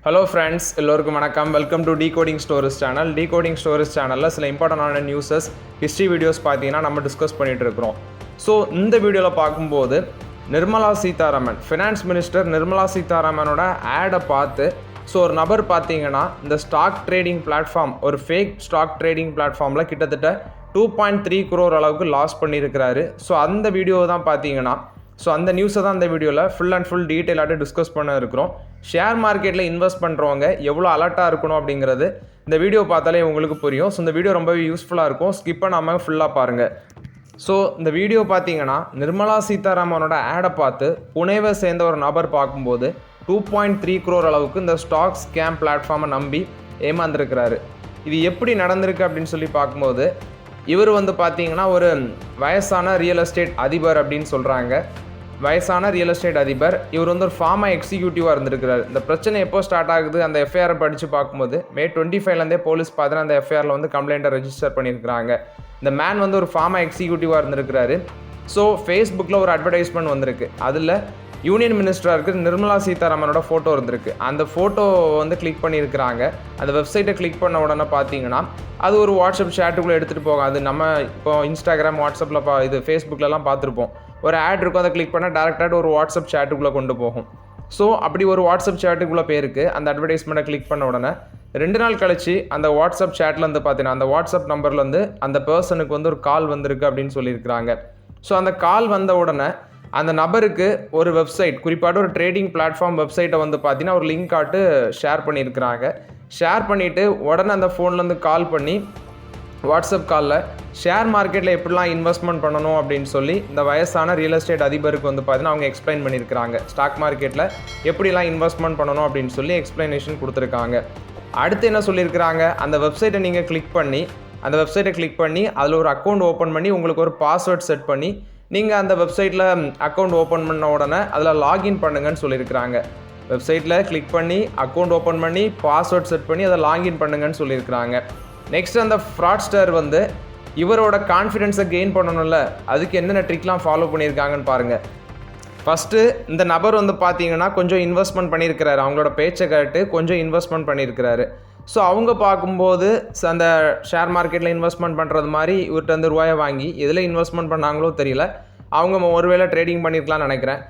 Hello friends, எல்லோருக்கும் வணக்கம். Welcome to Decoding Stories channel. Decoding Stories சேனலில் சில இம்பார்ட்டண்டான நியூஸஸ், ஹிஸ்ட்ரி வீடியோஸ் பார்த்தீங்கன்னா நம்ம டிஸ்கஸ் பண்ணிகிட்டு இருக்கிறோம். ஸோ இந்த வீடியோவில் பார்க்கும்போது நிர்மலா சீதாராமன், ஃபினான்ஸ் மினிஸ்டர் நிர்மலா சீதாராமனோட ஆடை பார்த்து ஒரு நபர் பார்த்தீங்கன்னா இந்த ஸ்டாக் ட்ரேடிங் பிளாட்ஃபார்ம், ஒரு ஃபேக் ஸ்டாக் ட்ரேடிங் பிளாட்ஃபார்மில் கிட்டத்தட்ட 2.3 crore அளவுக்கு லாஸ் பண்ணியிருக்கிறாரு. ஸோ அந்த வீடியோ தான் பார்த்தீங்கன்னா அந்த நியூஸை தான் இந்த வீடியோவில் ஃபுல் டீட்டெயிலாக டிஸ்கஸ் பண்ண இருக்கிறோம். ஷேர் மார்க்கெட்டில் இன்வெஸ்ட் பண்ணுறவங்க எவ்வளோ அலர்ட்டாக இருக்கணும் அப்படிங்கிறது இந்த வீடியோ பார்த்தாலே உங்களுக்கு புரியும். ஸோ இந்த வீடியோ ரொம்பவே யூஸ்ஃபுல்லாக இருக்கும், ஸ்கிப் பண்ணாமல் ஃபுல்லாக பாருங்கள். ஸோ இந்த வீடியோ பார்த்தீங்கன்னா நிர்மலா சீதாராமனோட ஆடை பார்த்து புனேவை சேர்ந்த ஒரு நபர் பார்க்கும்போது 2.3 crore அளவுக்கு இந்த ஸ்டாக் ஸ்கேம் பிளாட்ஃபார்மை நம்பி ஏமாந்துருக்கிறாரு. இது எப்படி நடந்திருக்கு அப்படின்னு சொல்லி பார்க்கும்போது இவர் பார்த்தீங்கன்னா ஒரு வயசான ரியல் எஸ்டேட் அதிபர் அப்படின்னு சொல்கிறாங்க. வயசான ரியல் எஸ்டேட் அதிபர். இவர் ஒரு ஃபார்மா எக்ஸிக்யூட்டிவாக இருந்திருக்கிறார். இந்த பிரச்சனை எப்போ ஸ்டார்ட் ஆகுது, அந்த எஃப்ஐஆரை படித்து பார்க்கும்போது May 25 போலீஸ் பார்த்தீங்கன்னா அந்த எஃப்ஐஆரில் கம்ப்ளைண்ட்டை ரெஜிஸ்டர் பண்ணியிருக்கிறாங்க. இந்த மேன் ஒரு ஃபார்மா எக்ஸிக்யூட்டிவாக இருந்திருக்கிறாரு. ஸோ ஃபேஸ்புக்கில் ஒரு அட்வர்டைஸ்மெண்ட் வந்திருக்கு. அதில் யூனியன் மினிஸ்டராக இருக்கிற நிர்மலா சீதாராமனோட ஃபோட்டோ இருந்திருக்கு. அந்த ஃபோட்டோ கிளிக் பண்ணியிருக்கிறாங்க. அந்த வெப்சைட்டை கிளிக் பண்ண உடனே பார்த்தீங்கன்னா அது ஒரு வாட்ஸ்அப் சேட்டுக்குள்ளே எடுத்துகிட்டு போகும். அது நம்ம இப்போ இன்ஸ்டாகிராம், வாட்ஸ்அப்பில் இது ஃபேஸ்புக்கிலலாம் பார்த்துருப்போம். ஒரு ஆட் இருக்கும், அதை கிளிக் பண்ணால் டேரெக்டாக ஒரு வாட்ஸ்அப் சேட்டுக்குள்ளே கொண்டு போகும். ஸோ அப்படி ஒரு வாட்ஸ்அப் சேட்டுக்குள்ளே பேருக்கு அந்த அட்வர்டைஸ்மெண்ட்டை கிளிக் பண்ண உடனே 2 நாள் கழிச்சு அந்த வாட்ஸ்அப் சேட்லேருந்து பார்த்தீங்கன்னா அந்த வாட்ஸ்அப் நம்பர்லேருந்து அந்த பர்சனுக்கு ஒரு கால் வந்திருக்கு அப்படின்னு சொல்லியிருக்கிறாங்க. ஸோ அந்த கால் வந்த உடனே அந்த நபருக்கு ஒரு வெப்சைட், குறிப்பாக ஒரு ட்ரேடிங் பிளாட்ஃபார்ம் வெப்சைட்டை பார்த்தீங்கன்னா ஒரு லிங்க் காட்டு ஷேர் பண்ணியிருக்கிறாங்க. ஷேர் பண்ணிவிட்டு உடனே அந்த ஃபோன்லேருந்து கால் பண்ணி வாட்ஸ்அப் காலில் ஷேர் மார்க்கெட்டில் எப்படிலாம் இன்வெஸ்ட்மெண்ட் பண்ணணும் அப்படின்னு சொல்லி இந்த வயசான ரியல் எஸ்டேட் அதிபருக்கு பார்த்தீங்கன்னா அவங்க எக்ஸ்பிளைன் பண்ணியிருக்கிறாங்க. ஸ்டாக் மார்க்கெட்டில் எப்படிலாம் இன்வெஸ்ட்மெண்ட் பண்ணணும் அப்படின்னு சொல்லி எக்ஸ்பிளனேஷன் கொடுத்துருக்காங்க. அடுத்து என்ன சொல்லியிருக்கிறாங்க, அந்த வெப்சைட்டை நீங்கள் கிளிக் பண்ணி அதில் ஒரு அக்கௌண்ட் ஓப்பன் பண்ணி உங்களுக்கு ஒரு பாஸ்வேர்ட் செட் பண்ணி நீங்கள் அந்த வெப்சைட்டில் அக்கௌண்ட் ஓப்பன் பண்ண உடனே அதில் லாகின் பண்ணுங்கன்னு சொல்லியிருக்கிறாங்க. வெப்சைட்டில் கிளிக் பண்ணி அக்கௌண்ட் ஓப்பன் பண்ணி பாஸ்வேர்ட் செட் பண்ணி அதை லாகின் பண்ணுங்கன்னு சொல்லியிருக்கிறாங்க. நெக்ஸ்ட் அந்த ஃப்ராட்ஸ்டர் இவரோட கான்ஃபிடென்ஸை கெயின் பண்ணணும்ல, அதுக்கு என்னென்ன ட்ரிக்லாம் ஃபாலோ பண்ணியிருக்காங்கன்னு பாருங்கள். ஃபஸ்ட்டு இந்த நபர் பார்த்தீங்கன்னா கொஞ்சம் இன்வெஸ்ட்மெண்ட் பண்ணியிருக்கிறாரு. அவங்களோட பேச்சை கேட்டு கொஞ்சம் இன்வெஸ்ட்மெண்ட் பண்ணியிருக்கிறாரு. ஸோ அவங்க பார்க்கும்போது அந்த ஷேர் மார்க்கெட்டில் இன்வெஸ்ட்மெண்ட் பண்ணுறது மாதிரி இவர்கிட்ட ரூபாயை வாங்கி எதில் இன்வெஸ்ட்மெண்ட் பண்ணாங்களோ தெரியல, அவங்க ஒருவேளை ட்ரேடிங் பண்ணியிருக்கலாம்னு நினைக்கிறேன்.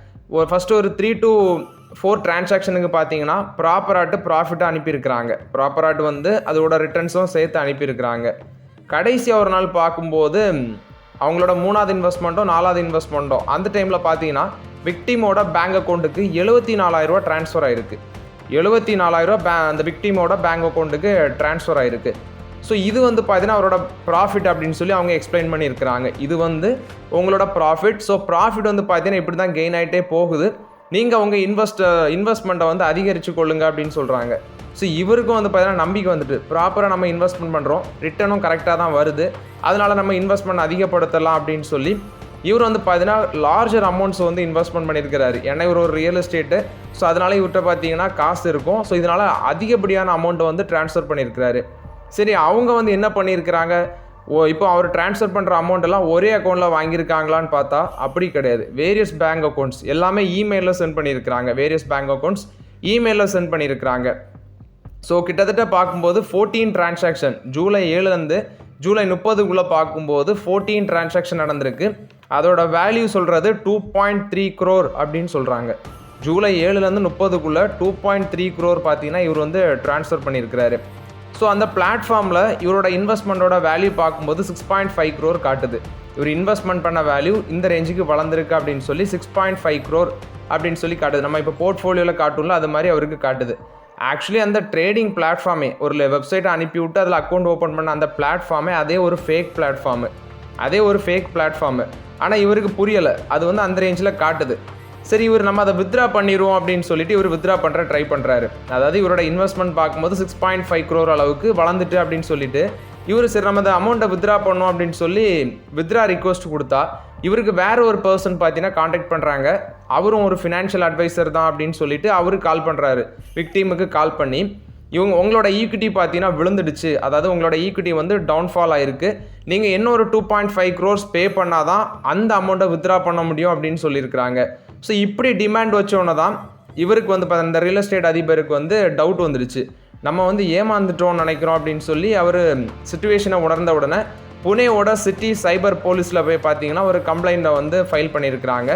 ஃபஸ்ட்டு ஒரு 3 to 4 டிரான்சாக்ஷனுக்கு பார்த்தீங்கன்னா ப்ராப்பராட்டு ப்ராஃபிட்டாக அனுப்பியிருக்கிறாங்க. ப்ராப்பராட்டு அதோட ரிட்டர்ன்ஸும் சேர்த்து அனுப்பியிருக்கிறாங்க. கடைசியாக ஒரு நாள் பார்க்கும்போது அவங்களோட 3வது இன்வெஸ்ட்மெண்ட்டோ 4வது இன்வெஸ்ட்மெண்ட்டோ அந்த டைமில் பார்த்தீங்கன்னா விக்டிமோட பேங்க் அக்கௌண்ட்டுக்கு 74,000 ரூபா ட்ரான்ஸ்ஃபர் ஆகிருக்கு. 74,000 ரூபா அந்த விக்டிமோட பேங்க் அக்கௌண்ட்டுக்கு ட்ரான்ஸ்ஃபர் ஆகிருக்கு. ஸோ இது பார்த்தீங்கன்னா அவரோட ப்ராஃபிட் அப்படின்னு சொல்லி அவங்க எக்ஸ்பிளைன் பண்ணியிருக்கிறாங்க. இது உங்களோட ப்ராஃபிட். ஸோ ப்ராஃபிட் பார்த்தீங்கன்னா இப்படி தான் கெயின் ஆகிட்டே போகுது. நீங்கள் உங்கள் இன்வெஸ்ட்மெண்ட்டை அதிகரித்து கொள்ளுங்க அப்படின்னு சொல்கிறாங்க. ஸோ இவருக்கும் பார்த்தீங்கன்னா நம்பிக்கை ப்ராப்பராக நம்ம இன்வெஸ்ட்மெண்ட் பண்ணுறோம், ரிட்டர்னும் கரெக்டாக தான் வருது, அதனால் நம்ம இன்வெஸ்ட்மெண்ட் அதிகப்படுத்தலாம் அப்படின்னு சொல்லி இவர் பார்த்தீங்கன்னா லார்ஜர் அமௌண்ட்ஸ் இன்வெஸ்ட்மெண்ட் பண்ணியிருக்கிறாரு. ஏன்னா இவர் ஒரு ரியல் எஸ்டேட்டு. ஸோ அதனால் இவர்கிட்ட பார்த்தீங்கன்னா காசு இருக்கும். ஸோ இதனால் அதிகப்படியான அமௌண்ட்டை ட்ரான்ஸ்ஃபர் பண்ணியிருக்கிறாரு. சரி, அவங்க என்ன பண்ணியிருக்கிறாங்க, இப்போ அவர் ட்ரான்ஸ்ஃபர் பண்ணுற அமௌண்ட்டெல்லாம் ஒரே அக்கௌண்ட்டில் வாங்கியிருக்காங்களான்னு பார்த்தா அப்படி கிடையாது. வேரியஸ் பேங்க் அக்கௌண்ட்ஸ் எல்லாமே இமெயிலில் சென்ட் பண்ணியிருக்கிறாங்க. வேரியஸ் பேங்க் அக்கௌண்ட்ஸ் இமெயிலில் சென்ட் பண்ணியிருக்கிறாங்க. ஸோ கிட்டத்தட்ட பார்க்கும்போது 14 டிரான்சாக்ஷன் July 7 July 30 பார்க்கும்போது 14 டிரான்சாக்ஷன் நடந்திருக்கு. அதோட வேல்யூ சொல்கிறது 2.3 crore அப்படின்னு சொல்கிறாங்க. July 7 30 2.3 crore பார்த்தீங்கன்னா இவர் ட்ரான்ஸ்ஃபர் பண்ணியிருக்கிறாரு. ஸோ அந்த பிளாட்ஃபார்மில் இவரோட இன்வெஸ்ட்மெண்ட்டோட வேல்யூ பார்க்கும்போது 6.5 crore காட்டுது. இவர் இன்வெஸ்ட்மெண்ட் பண்ண வேல்யூ இந்த ரேஞ்சுக்கு வளர்ந்துருக்கு அப்படின்னு சொல்லி 6.5 crore அப்படின்னு சொல்லி காட்டுது. நம்ம இப்போ போர்ட்ஃபோலியோவில் காட்டும்ல அது மாதிரி அவருக்கு காட்டுது. ஆக்சுவலி அந்த ட்ரேடிங் பிளாட்ஃபார்மே ஒரு வெப்சைட்டை அனுப்பிவிட்டு அதில் அக்கௌண்ட் ஓப்பன் பண்ண அந்த பிளாட்ஃபார்மே அதே ஒரு ஃபேக் பிளாட்ஃபார்மு. ஆனால் இவருக்கு புரியலை, அது அந்த ரேஞ்சில் காட்டுது. சரி, இவர் நம்ம அதை வித்ரா பண்ணிடுவோம் அப்படின்னு சொல்லிட்டு இவர் வித்ரா ட்ரை பண்ணுறாரு. அதாவது இவரோட இன்வெஸ்ட்மெண்ட் பார்க்கும்போது 6.5 crore அளவுக்கு வளர்ந்துட்டு அப்படின்னு சொல்லிட்டு இவர் சரி நம்ம அந்த அமௌண்ட்டை வித்ரா பண்ணோம் அப்படின்னு சொல்லி வித்ரா ரிக்வஸ்ட் கொடுத்தா இவருக்கு வேற ஒரு பர்சன் பார்த்தீங்கன்னா காண்டாக்ட் பண்ணுறாங்க. அவரும் ஒரு ஃபினான்ஷியல் அட்வைசர் தான் அப்படின்னு சொல்லிட்டு அவருக்கு கால் பண்ணுறாரு. விக்டீமுக்கு கால் பண்ணி உங்களோட ஈக்விட்டி பார்த்தீங்கன்னா விழுந்துடுச்சு, அதாவது உங்களோட ஈக்விட்டி டவுன்ஃபால் ஆகிருக்கு, நீங்கள் இன்னொரு 2.5 crores பே பண்ணால் தான் அந்த அமௌண்ட்டை வித்ரா பண்ண முடியும் அப்படின்னு சொல்லியிருக்கிறாங்க. ஸோ இப்படி டிமாண்ட் வச்சோன்னே தான் இவருக்கு வந்து இந்த ரியல் எஸ்டேட் அதிபருக்கு வந்து டவுட் வந்துடுச்சு. நம்ம வந்து ஏமாந்துட்டோம்னு நினைக்கிறோம் அப்படின்னு சொல்லி அவர் சிச்சுவேஷனை உணர்ந்த உடனே புனேவோட சிட்டி சைபர் போலீஸில் போய் பார்த்தீங்கன்னா ஒரு கம்ப்ளைண்ட்டை வந்து ஃபைல் பண்ணியிருக்கிறாங்க.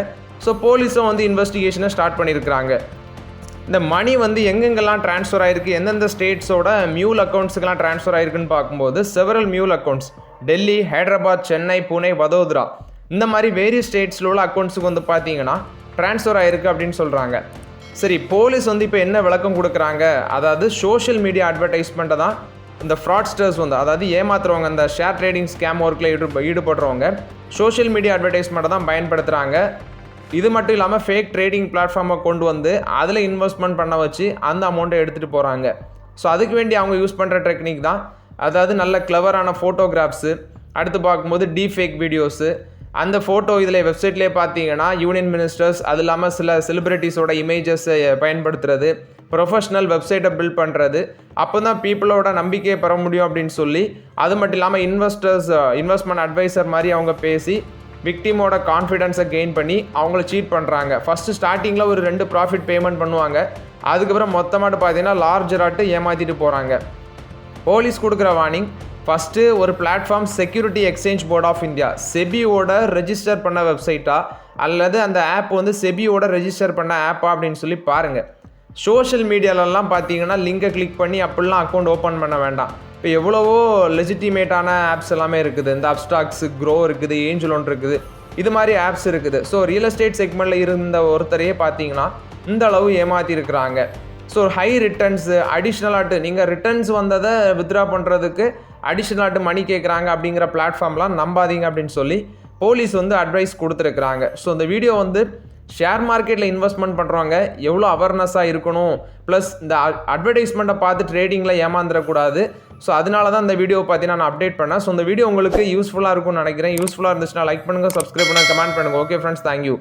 ஸோ போலீஸும் வந்து இன்வெஸ்டிகேஷனை ஸ்டார்ட் பண்ணியிருக்கிறாங்க. இந்த மணி வந்து எங்கெங்கெல்லாம் ட்ரான்ஸ்ஃபர் ஆகிருக்கு, எந்தெந்த ஸ்டேட்ஸோட மியூல் அக்கௌண்ட்ஸுக்கெல்லாம் ட்ரான்ஸ்ஃபர் ஆகிருக்குன்னு பார்க்கும்போது செவரல் மியூல் அக்கௌண்ட்ஸ் டெல்லி, ஹைதராபாத், சென்னை, புனே, வதோதரா இந்த மாதிரி வேரியஸ் ஸ்டேட்ஸில் உள்ள அக்கௌண்ட்ஸுக்கு வந்து பார்த்தீங்கன்னா ட்ரான்ஸ்ஃபர் ஆகிருக்கு அப்படின்னு சொல்கிறாங்க. சரி, போலீஸ் வந்து இப்போ என்ன விளக்கம் கொடுக்குறாங்க, அதாவது சோஷியல் மீடியா அட்வர்டைஸ்மெண்ட்டை தான் இந்த ஃப்ராட்ஸ்டர்ஸ் வந்து, அதாவது ஏமாத்துறவங்க, இந்த ஷேர் ட்ரேடிங் ஸ்கேம் ஒர்க்கில் ஈடுபடுறவங்க சோஷியல் மீடியா அட்வர்டைஸ்மெண்ட்டை தான் பயன்படுத்துகிறாங்க. இது மட்டும் இல்லாமல் ஃபேக் ட்ரேடிங் பிளாட்ஃபார்மை கொண்டு வந்து அதில் இன்வெஸ்ட்மெண்ட் பண்ண வச்சு அந்த அமௌண்ட்டை எடுத்துகிட்டு போகிறாங்க. ஸோ அதுக்கு வேண்டி அவங்க யூஸ் பண்ணுற டெக்னிக் தான், அதாவது நல்ல கிளவரான ஃபோட்டோகிராஃப்ஸு, அடுத்து பார்க்கும்போது டீஃபேக் வீடியோஸு, அந்த ஃபோட்டோ இதில் வெப்சைட்லேயே பார்த்தீங்கன்னா யூனியன் மினிஸ்டர்ஸ், அது இல்லாமல் சில செலிப்ரிட்டிஸோட இமேஜஸை பயன்படுத்துறது, ப்ரொஃபஷ்னல் வெப்சைட்டை பில்ட் பண்ணுறது, அப்போ தான் பீப்புளோட நம்பிக்கையை பெற முடியும் அப்படின்னு சொல்லி, அது மட்டும் இல்லாமல் இன்வெஸ்ட்மெண்ட் அட்வைசர் மாதிரி அவங்க பேசி விக்டிமோட கான்ஃபிடென்ஸை கெயின் பண்ணி அவங்கள சீட் பண்ணுறாங்க. ஃபஸ்ட்டு ஸ்டார்டிங்கில் ஒரு 2 ப்ராஃபிட் பேமெண்ட் பண்ணுவாங்க, அதுக்கப்புறம் மொத்தமாட்டு பார்த்தீங்கன்னா லார்ஜராட்டு ஏமாற்றிட்டு போகிறாங்க. போலீஸ் கொடுக்குற வார்னிங், ஃபஸ்ட்டு ஒரு platform security exchange board of India செபியோட ரெஜிஸ்டர் பண்ண வெப்சைட்டா அல்லது அந்த ஆப் வந்து செபியோட ரெஜிஸ்டர் பண்ண ஆப்பா அப்படின்னு சொல்லி பாருங்கள். சோஷியல் மீடியாலெல்லாம் பார்த்தீங்கன்னா லிங்கை கிளிக் பண்ணி அப்படிலாம் அக்கௌண்ட் ஓப்பன் பண்ண வேண்டாம். இப்போ எவ்வளவோ லெஜிட்டிமேட்டான ஆப்ஸ் எல்லாமே இருக்குது, இந்த அப்ஸ்டாக்ஸு, க்ரோ இருக்குது, ஏஞ்சல் ஒன் இருக்குது, இது மாதிரி ஆப்ஸ் இருக்குது. ஸோ ரியல் எஸ்டேட் செக்மெண்ட்டில் இருந்த ஒருத்தரையே பார்த்தீங்கன்னா இந்த அளவு ஏமாற்றிருக்கிறாங்க. ஸோ ஹை ரிட்டர்ன்ஸு, அடிஷ்னலாட்டு நீங்கள் ரிட்டர்ன்ஸ் வந்ததை வித்ட்ரா பண்ணுறதுக்கு அடிஷ்னலாட்டு மணி கேட்குறாங்க அப்படிங்கிற பிளாட்ஃபார்ம்லாம் நம்பாதீங்க அப்படின்னு சொல்லி போலீஸ் வந்து அட்வைஸ் கொடுத்துருக்குறாங்க. ஸோ இந்த வீடியோ வந்து ஷேர் மார்க்கெட்டில் இன்வெஸ்ட்மெண்ட் பண்ணுறவங்க எவ்வளோ அவேர்னஸாக இருக்கணும், ப்ளஸ் இந்த அட்வர்டைஸ்மெண்ட்டை பார்த்து ட்ரேடிங்கில் ஏமாந்துடக்கூடாது. ஸோ அதனால தான் இந்த வீடியோ பார்த்தீங்கன்னா நான் அப்டேட் பண்ணேன். ஸோ இந்த வீடியோ உங்களுக்கு யூஸ்ஃபுல்லாக இருக்கும்னு நினைக்கிறேன். யூஸ்ஃபுல்லாக இருந்துச்சுன்னா லைக் பண்ணுங்கள், சப்ஸ்கிரைப் பண்ணுங்கள், கமெண்ட் பண்ணுங்கள். Okay friends, thank you.